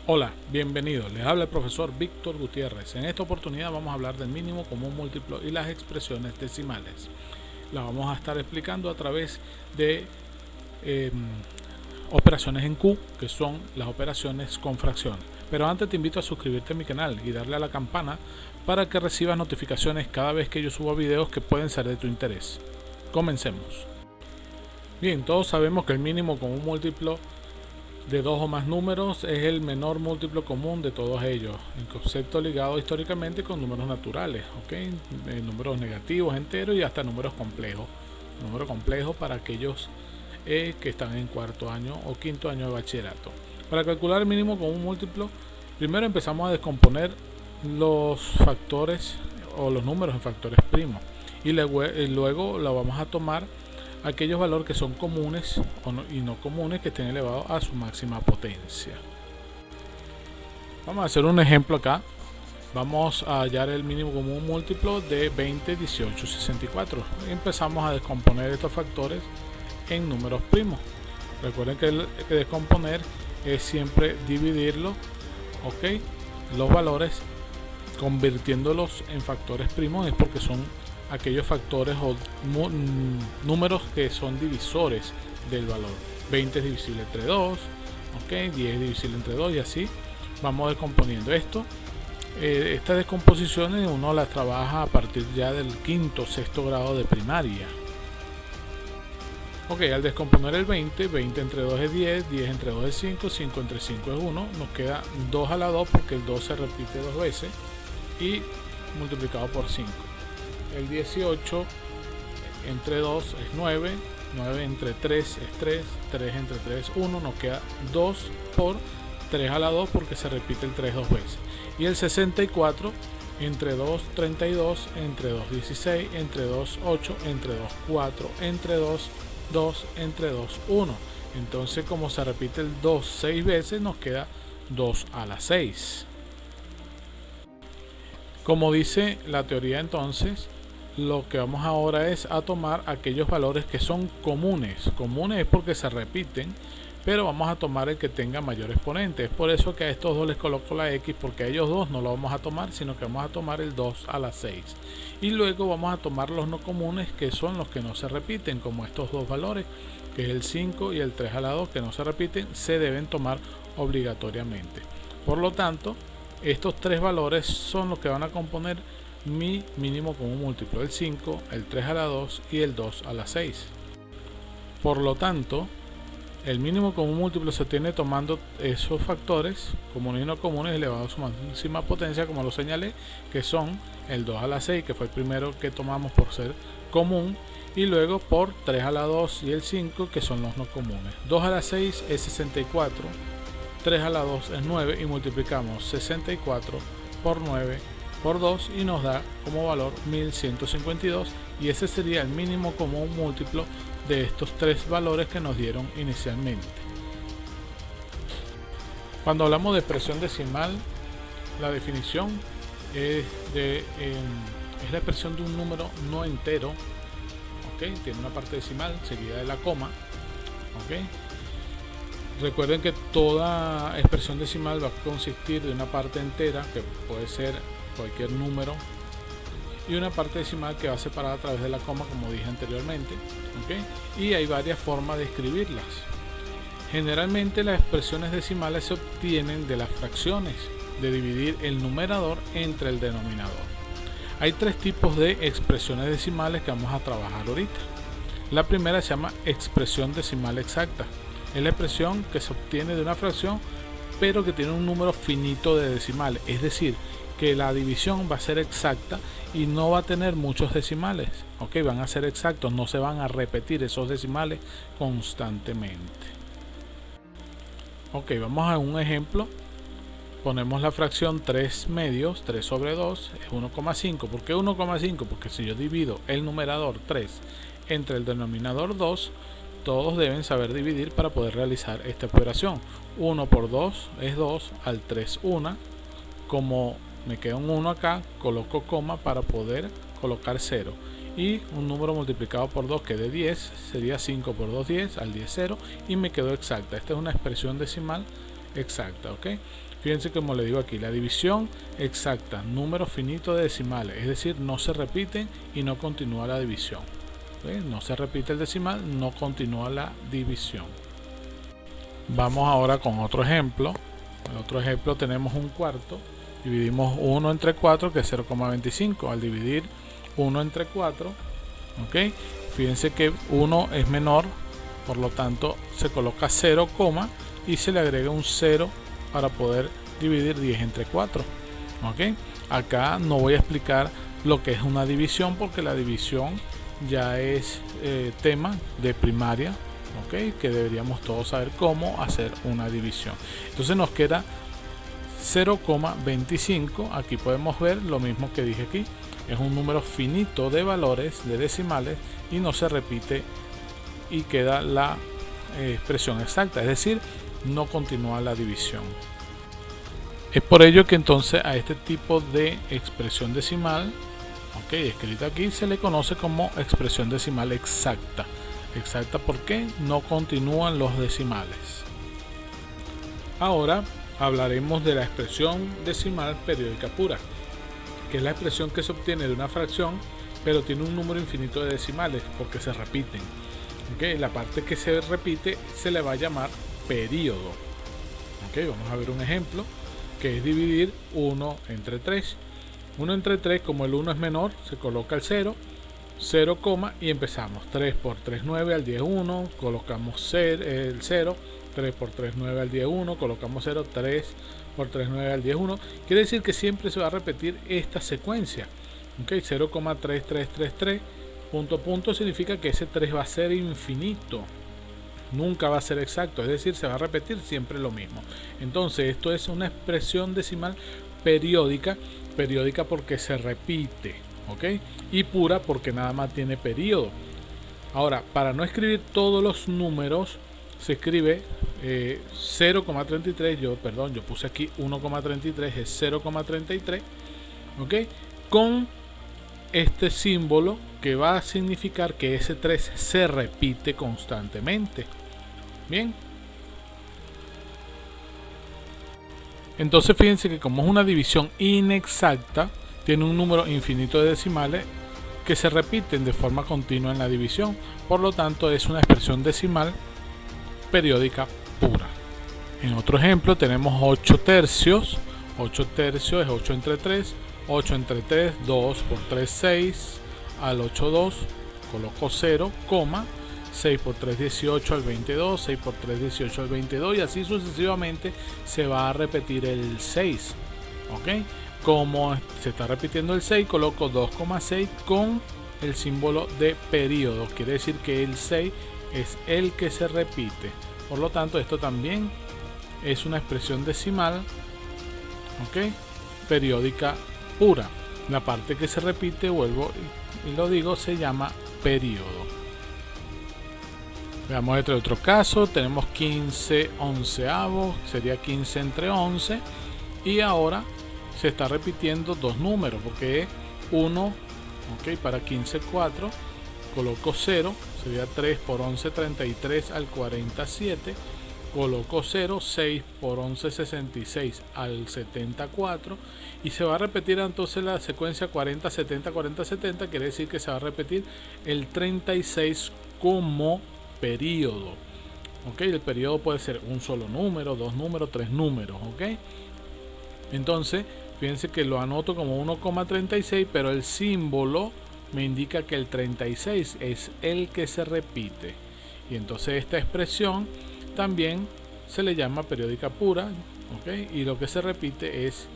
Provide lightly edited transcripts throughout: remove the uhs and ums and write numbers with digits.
Hola, bienvenidos. Les habla el profesor Víctor Gutiérrez. En esta oportunidad vamos a hablar del mínimo común múltiplo y las expresiones decimales. La vamos a estar explicando a través de operaciones en Q, que son las operaciones con fracciones. Pero antes te invito a suscribirte a mi canal y darle a la campana para que recibas notificaciones cada vez que yo suba videos que pueden ser de tu interés. Comencemos. Bien, todos sabemos que el mínimo común múltiplo de dos o más números es el menor múltiplo común de todos ellos, en concepto ligado históricamente con números naturales, números negativos, enteros y hasta números complejos. Número complejo para aquellos que están en cuarto año o quinto año de bachillerato. Para calcular el mínimo común múltiplo, primero empezamos a descomponer los factores o los números en factores primos y luego lo vamos a tomar aquellos valores que son comunes y no comunes que estén elevados a su máxima potencia. Vamos a hacer un ejemplo acá. Vamos a hallar el mínimo común múltiplo de 20, 18, 64. Empezamos a descomponer estos factores en números primos. Recuerden que descomponer es siempre dividirlo, los valores, convirtiéndolos en factores primos, es porque son aquellos factores o números que son divisores del valor. 20 es divisible entre 2, 10 es divisible entre 2 y así vamos descomponiendo esto. Estas descomposiciones uno las trabaja a partir ya del quinto o sexto grado de primaria. Al descomponer el 20 entre 2 es 10, 10 entre 2 es 5, 5 entre 5 es 1, nos queda 2 a la 2 porque el 2 se repite dos veces y multiplicado por 5. El 18 entre 2 es 9, 9 entre 3 es 3, 3 entre 3 es 1, nos queda 2 por 3 a la 2 porque se repite el 3 dos veces. Y el 64 entre 2, 32, entre 2, 16, entre 2, 8, entre 2, 4, entre 2, 2, entre 2, 1. Entonces, como se repite el 2 6 veces, nos queda 2 a la 6. Como dice la teoría, entonces, lo que vamos ahora es a tomar aquellos valores que son comunes. Comunes es porque se repiten, pero vamos a tomar el que tenga mayor exponente. Es por eso que a estos dos les coloco la X, porque a ellos dos no lo vamos a tomar, sino que vamos a tomar el 2 a la 6. Y luego vamos a tomar los no comunes, que son los que no se repiten, como estos dos valores, que es el 5 y el 3 a la 2, que no se repiten, se deben tomar obligatoriamente. Por lo tanto, estos tres valores son los que van a componer mi mínimo común múltiplo, el 5, el 3 a la 2 y el 2 a la 6. Por lo tanto, el mínimo común múltiplo se obtiene tomando esos factores comunes y no comunes elevados a su máxima potencia, como lo señalé, que son el 2 a la 6, que fue el primero que tomamos por ser común, y luego por 3 a la 2 y el 5, que son los no comunes. 2 a la 6 es 64, 3 a la 2 es 9 y multiplicamos 64 por 9 por 2 y nos da como valor 1152, y ese sería el mínimo común múltiplo de estos tres valores que nos dieron inicialmente. Cuando hablamos de expresión decimal, la definición es la expresión de un número no entero, tiene una parte decimal seguida de la coma. Recuerden que toda expresión decimal va a consistir de una parte entera, que puede ser cualquier número, y una parte decimal que va separada a través de la coma, como dije anteriormente. Y hay varias formas de escribirlas. Generalmente las expresiones decimales se obtienen de las fracciones, de dividir el numerador entre el denominador. Hay tres tipos de expresiones decimales que vamos a trabajar ahorita. La primera se llama expresión decimal exacta. Es la expresión que se obtiene de una fracción, pero que tiene un número finito de decimales, es decir, que la división va a ser exacta y no va a tener muchos decimales. Van a ser exactos, no se van a repetir esos decimales constantemente. Vamos a un ejemplo. Ponemos la fracción 3 medios, 3 sobre 2 es 1,5. ¿Por qué 1,5? Porque si yo divido el numerador 3 entre el denominador 2, todos deben saber dividir para poder realizar esta operación. 1 por 2 es 2, al 3 1. Como me queda un 1 acá, coloco coma para poder colocar 0. Y un número multiplicado por 2 que de 10 sería 5 por 2, 10, al 10, 0. Y me quedó exacta. Esta es una expresión decimal exacta. Fíjense como le digo aquí, la división exacta, número finito de decimales, es decir, no se repiten y no continúa la división. No se repite el decimal, no continúa la división. Vamos ahora con otro ejemplo. En otro ejemplo tenemos un cuarto, dividimos 1 entre 4, que es 0,25. Al dividir 1 entre 4, ¿ok? Fíjense que 1 es menor, por lo tanto se coloca 0, y se le agrega un 0 para poder dividir 10 entre 4. ¿Ok? Acá no voy a explicar lo que es una división, porque la división ya es tema de primaria, ¿ok? Que deberíamos todos saber cómo hacer una división. Entonces nos queda 0,25. Aquí podemos ver lo mismo que dije aquí. Es un número finito de valores, de decimales, y no se repite y queda la expresión exacta, es decir, no continúa la división. Es por ello que entonces a este tipo de expresión decimal, ok, escrita aquí, se le conoce como expresión decimal exacta. Exacta porque no continúan los decimales. Ahora hablaremos de la expresión decimal periódica pura, que es la expresión que se obtiene de una fracción, pero tiene un número infinito de decimales porque se repiten. Okay, la parte que se repite se le va a llamar período. Okay, vamos a ver un ejemplo, que es dividir 1 entre 3. 1 entre 3, como el 1 es menor, se coloca el 0, y empezamos. 3 por 3, 9, al 10, 1, colocamos el 0. 3 por 3, 9, al 10, 1, colocamos 0. 3 por 3, 9, al 10, 1. Quiere decir que siempre se va a repetir esta secuencia. Okay, 0,3333. Punto significa que ese 3 va a ser infinito, nunca va a ser exacto, es decir, se va a repetir siempre lo mismo. Entonces esto es una expresión decimal periódica porque se repite, ¿ok? Y pura porque nada más tiene periodo. Ahora, para no escribir todos los números, se escribe 0,33, yo puse aquí 1,33, es 0,33, ¿ok? Con este símbolo que va a significar que ese 3 se repite constantemente. Bien. Entonces fíjense que como es una división inexacta, tiene un número infinito de decimales que se repiten de forma continua en la división. Por lo tanto es una expresión decimal periódica pura. En otro ejemplo tenemos 8 tercios. 8 tercios es 8 entre 3. 8 entre 3, 2 por 3, 6, al 8, 2, coloco 0, 6 por 3, 18 al 22, 6 por 3, 18 al 22, y así sucesivamente se va a repetir el 6. ¿Ok? Como se está repitiendo el 6, coloco 2,6 con el símbolo de periodo. Quiere decir que el 6 es el que se repite. Por lo tanto, esto también es una expresión decimal, ¿ok? Periódica pura. La parte que se repite, vuelvo y lo digo, se llama periodo. Veamos este otro caso. Tenemos 15 onceavos, sería 15 entre 11, y ahora se está repitiendo dos números porque es 1, ok, para 15, 4, coloco 0, sería 3 por 11, 33 al 47, coloco 0, 6 por 11, 66 al 74, y se va a repetir entonces la secuencia 40, 70, 40, 70, quiere decir que se va a repetir el 36 como periodo. Ok, el periodo puede ser un solo número, dos números, tres números. Ok, entonces fíjense que lo anoto como 1,36, pero el símbolo me indica que el 36 es el que se repite, y entonces esta expresión también se le llama periódica pura. Ok, y lo que se repite es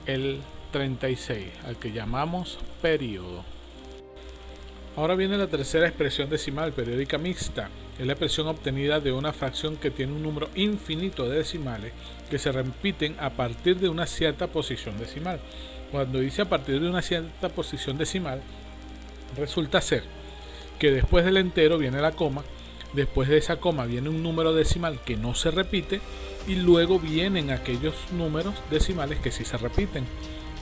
el 36, al que llamamos periodo. Ahora viene la tercera expresión decimal, periódica mixta. Es la expresión obtenida de una fracción que tiene un número infinito de decimales que se repiten a partir de una cierta posición decimal. Cuando dice a partir de una cierta posición decimal, resulta ser que después del entero viene la coma, después de esa coma viene un número decimal que no se repite, y luego vienen aquellos números decimales que sí se repiten.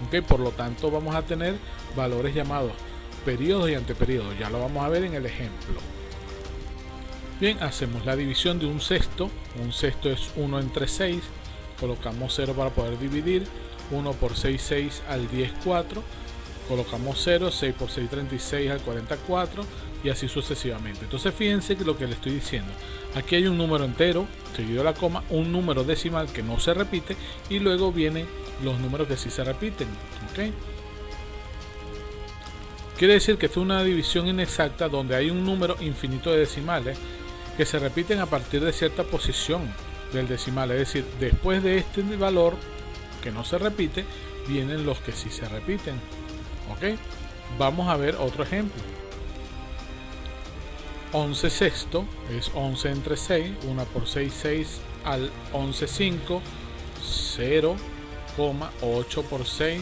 Okay, por lo tanto vamos a tener valores llamados periodos y anteperiodos. Ya lo vamos a ver en el ejemplo. Bien, hacemos la división de un sexto. Un sexto es 1 entre 6. colocamos 0 para poder dividir, 1 por 6, 6, al 10, 4, colocamos 0, 6 por 6, 36, al 44 y así sucesivamente. Entonces fíjense que lo que le estoy diciendo, aquí hay un número entero seguido de la coma, un número decimal que no se repite y luego vienen los números que sí se repiten, ¿ok? Quiere decir que esta es una división inexacta donde hay un número infinito de decimales que se repiten a partir de cierta posición del decimal, es decir, después de este valor que no se repite, vienen los que sí se repiten, ¿ok? Vamos a ver otro ejemplo. 11 sexto es 11 entre 6, 1 por 6, 6 al 11, 5, 0,8 por 6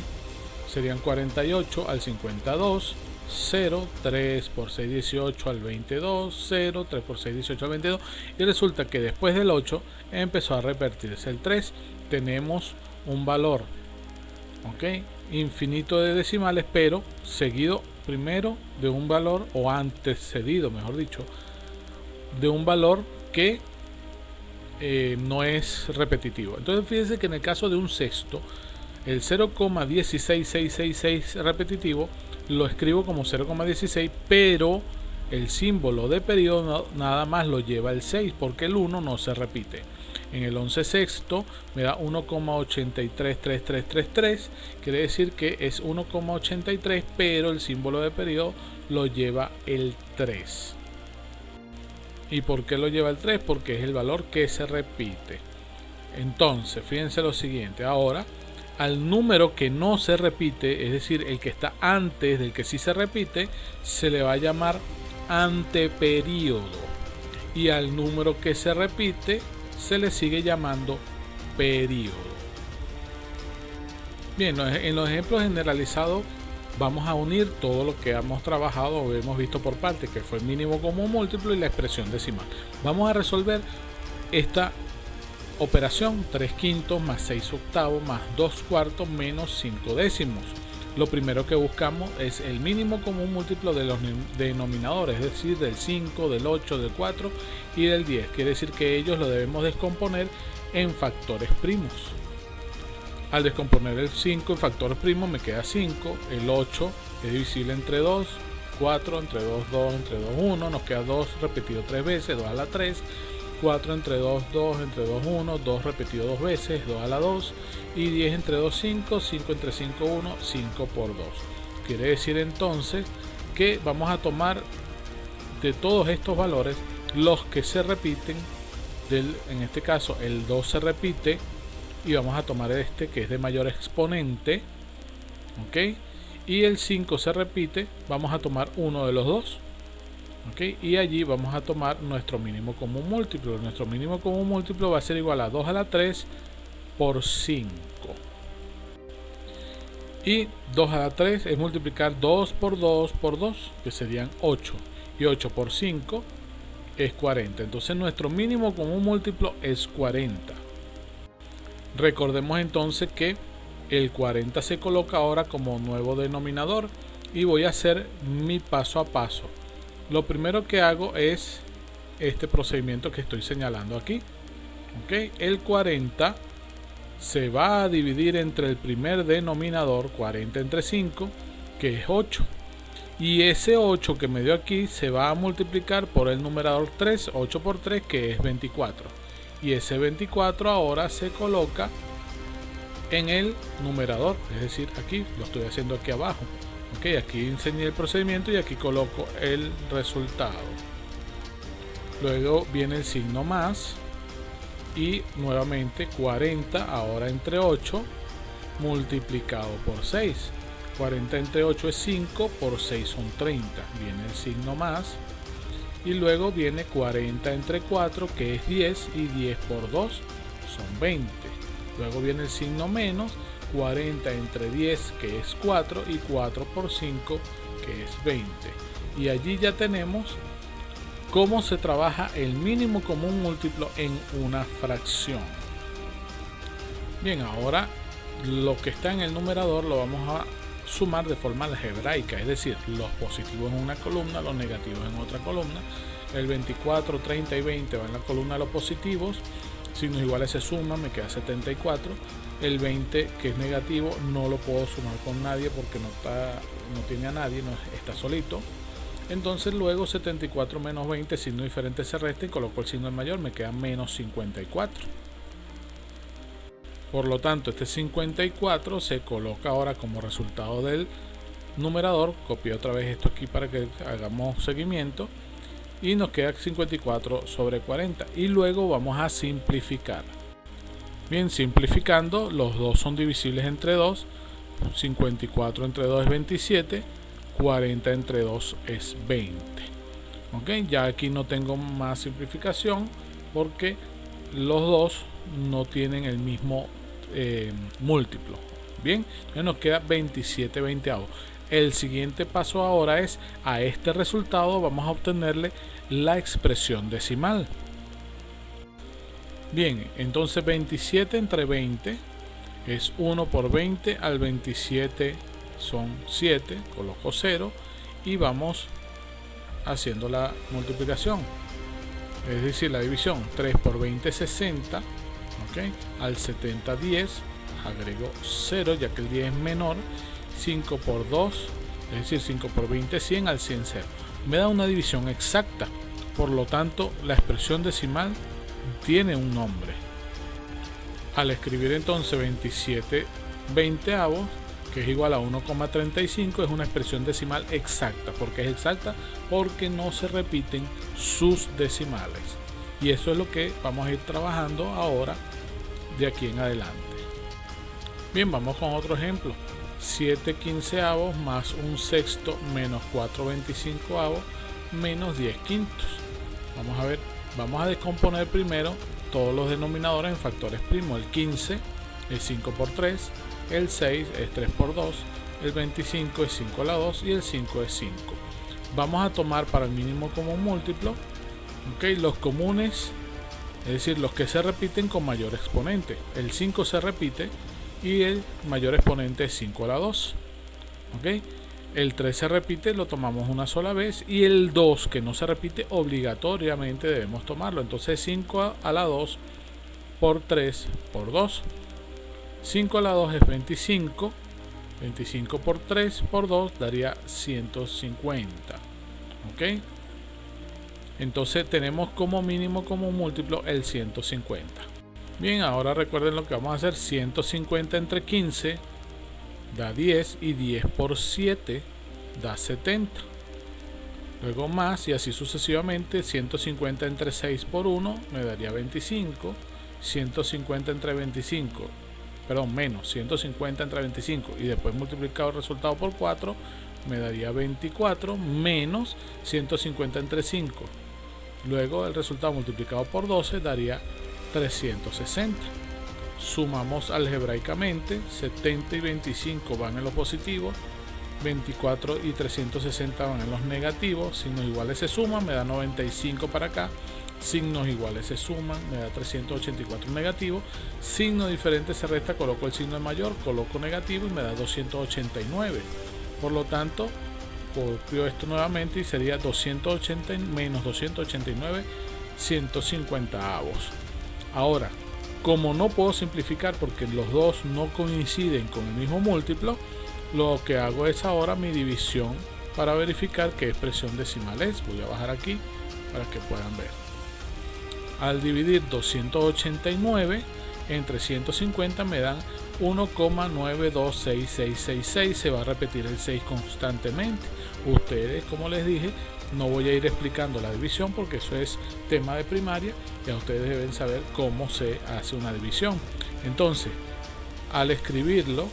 serían 48 al 52, 0, 3 por 6, 18 al 22, 0, 3 por 6, 18 al 22 y resulta que después del 8 empezó a repetirse el 3, tenemos un valor, ¿ok? Infinito de decimales, pero seguido primero de un valor, o antecedido mejor dicho, de un valor que no es repetitivo. Entonces fíjense que en el caso de un sexto, el 0,16666 repetitivo lo escribo como 0,16, pero el símbolo de periodo nada más lo lleva el 6 porque el 1 no se repite. En el 11 sexto me da 1,833333, quiere decir que es 1,83, pero el símbolo de periodo lo lleva el 3. ¿Y por qué lo lleva el 3? Porque es el valor que se repite. Entonces, fíjense lo siguiente, ahora al número que no se repite, es decir, el que está antes del que sí se repite, se le va a llamar anteperíodo. Y al número que se repite, se le sigue llamando período. Bien, en los ejemplos generalizados vamos a unir todo lo que hemos trabajado o hemos visto por parte, que fue el mínimo común múltiplo y la expresión decimal. Vamos a resolver esta operación: 3 quintos más 6 octavos más 2 cuartos menos 5 décimos. Lo primero que buscamos es el mínimo común múltiplo de los denominadores, es decir, del 5, del 8, del 4 y del 10. Quiere decir que ellos lo debemos descomponer en factores primos. Al descomponer el 5 en factores primos me queda 5, el 8 es divisible entre 2, 4 entre 2, 2 entre 2, 1, nos queda 2 repetido 3 veces, 2 a la 3, 4 entre 2, 2 entre 2, 1, 2 repetido 2 veces, 2 a la 2, y 10 entre 2, 5, 5 entre 5, 1, 5 por 2. Quiere decir entonces que vamos a tomar de todos estos valores los que se repiten, en este caso el 2 se repite, y vamos a tomar este que es de mayor exponente, ¿ok? Y el 5 se repite, vamos a tomar uno de los dos. Okay, y allí vamos a tomar nuestro mínimo común múltiplo. Nuestro mínimo común múltiplo va a ser igual a 2 a la 3 por 5. Y 2 a la 3 es multiplicar 2 por 2 por 2, que serían 8. Y 8 por 5 es 40. Entonces nuestro mínimo común múltiplo es 40. Recordemos entonces que el 40 se coloca ahora como nuevo denominador. Y voy a hacer mi paso a paso. Lo primero que hago es este procedimiento que estoy señalando aquí. ¿Okay? El 40 se va a dividir entre el primer denominador, 40 entre 5, que es 8. Y ese 8 que me dio aquí se va a multiplicar por el numerador 3, 8 por 3, que es 24. Y ese 24 ahora se coloca en el numerador, es decir, aquí lo estoy haciendo aquí abajo. Ok, aquí enseñé el procedimiento y aquí coloco el resultado. Luego viene el signo más y nuevamente 40 ahora entre 8 multiplicado por 6. 40 entre 8 es 5, por 6 son 30. Viene el signo más y luego viene 40 entre 4, que es 10, y 10 por 2 son 20. Luego viene el signo menos, 40 entre 10, que es 4, y 4 por 5, que es 20. Y allí ya tenemos cómo se trabaja el mínimo común múltiplo en una fracción. Bien, ahora lo que está en el numerador lo vamos a sumar de forma algebraica, es decir, los positivos en una columna, los negativos en otra columna. El 24, 30 y 20 van en la columna de los positivos, signos iguales se suman, me queda 74. El 20, que es negativo, no lo puedo sumar con nadie porque no tiene a nadie, no está solito. Entonces luego 74 menos 20, signo diferente se resta y coloco el signo mayor, me queda menos 54. Por lo tanto, este 54 se coloca ahora como resultado del numerador. Copio otra vez esto aquí para que hagamos seguimiento. Y nos queda 54 sobre 40. Y luego vamos a simplificar. Bien, simplificando, los dos son divisibles entre 2. 54 entre 2 es 27. 40 entre 2 es 20. Ok, ya aquí no tengo más simplificación porque los dos no tienen el mismo múltiplo. Bien, entonces nos queda 27 veinteavos. El siguiente paso ahora es, a este resultado vamos a obtenerle la expresión decimal. Bien, entonces 27 entre 20 es 1 por 20, al 27 son 7, coloco 0 y vamos haciendo la multiplicación, es decir, la división. 3 por 20 es 60, ¿okay? Al 70 10, agrego 0 ya que el 10 es menor. 5 por 2, es decir, 5 por 20 es 100, al 100 0. Me da una división exacta, por lo tanto la expresión decimal tiene un nombre. Al escribir entonces 27 veinteavos, que es igual a 1,35, es una expresión decimal exacta. ¿Por qué es exacta? Porque no se repiten sus decimales. Y eso es lo que vamos a ir trabajando ahora de aquí en adelante. Bien, vamos con otro ejemplo. 7 quinceavos más 1 sexto menos 4 veinticincoavos menos 10 quintos. Vamos a ver, vamos a descomponer primero todos los denominadores en factores primos. El 15 es 5 por 3, el 6 es 3 por 2, el 25 es 5 a la 2 y el 5 es 5. Vamos a tomar para el mínimo común múltiplo, okay, los comunes, es decir, los que se repiten con mayor exponente. El 5 se repite y el mayor exponente es 5 a la 2. ¿Okay? El 3 se repite, lo tomamos una sola vez, y el 2, que no se repite, obligatoriamente debemos tomarlo. Entonces 5 a la 2 por 3 por 2. 5 a la 2 es 25. 25 por 3 por 2 daría 150. ¿Ok? Entonces tenemos como mínimo común múltiplo el 150. Bien, ahora recuerden lo que vamos a hacer. 150 entre 15 da 10 y 10 por 7 da 70. Luego más y así sucesivamente. 150 entre 6 por 1 me daría 25. 150 entre 25, perdón, menos 150 entre 25 y después multiplicado el resultado por 4 me daría 24, menos 150 entre 5. Luego el resultado multiplicado por 12 daría 360. Sumamos algebraicamente. 70 y 25 van en los positivos, 24 y 360 van en los negativos. Signos iguales se suman, me da 95 para acá. Signos iguales se suman, me da 384 negativo. Signo diferente se resta, coloco el signo mayor, coloco negativo y me da 289. Por lo tanto, copio esto nuevamente y sería 280 menos 289 150 avos. Ahora, como no puedo simplificar porque los dos no coinciden con el mismo múltiplo, lo que hago es ahora mi división para verificar qué expresión decimal es. Voy a bajar aquí para que puedan ver. Al dividir 289 entre 150 me dan 1,926666. Se va a repetir el 6 constantemente. Ustedes, como les dije, no voy a ir explicando la división porque eso es tema de primaria. Ya ustedes deben saber cómo se hace una división. Entonces, al escribirlo,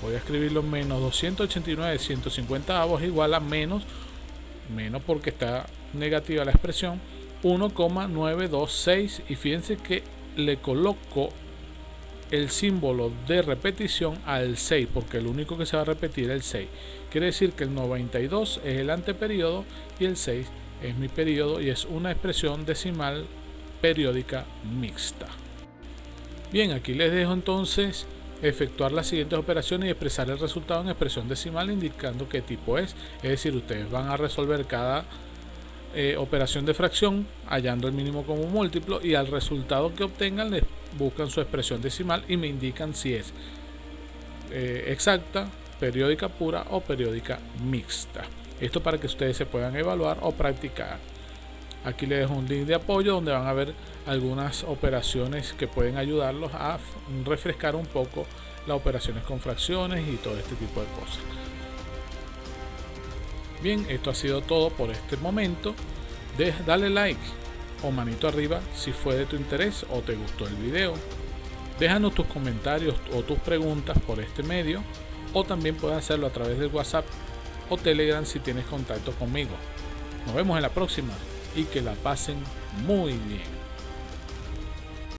voy a escribirlo menos 289 150 avos igual a menos porque está negativa la expresión, 1,926, y fíjense que le coloco el símbolo de repetición al 6 porque el único que se va a repetir es el 6. Quiere decir que el 92 es el anteperíodo y el 6 es mi período, y es una expresión decimal periódica mixta. Bien, aquí les dejo entonces efectuar las siguientes operaciones y expresar el resultado en expresión decimal indicando qué tipo es. Es decir, ustedes van a resolver cada operación de fracción hallando el mínimo común múltiplo, y al resultado que obtengan les buscan su expresión decimal y me indican si es exacta, periódica pura o periódica mixta. Esto para que ustedes se puedan evaluar o practicar. Aquí les dejo un link de apoyo donde van a ver algunas operaciones que pueden ayudarlos a refrescar un poco las operaciones con fracciones y todo este tipo de cosas. Bien, esto ha sido todo por este momento. Dale like o manito arriba si fue de tu interés o te gustó el video. Déjanos tus comentarios o tus preguntas por este medio, o también puedes hacerlo a través del WhatsApp o Telegram si tienes contacto conmigo. Nos vemos en la próxima y que la pasen muy bien.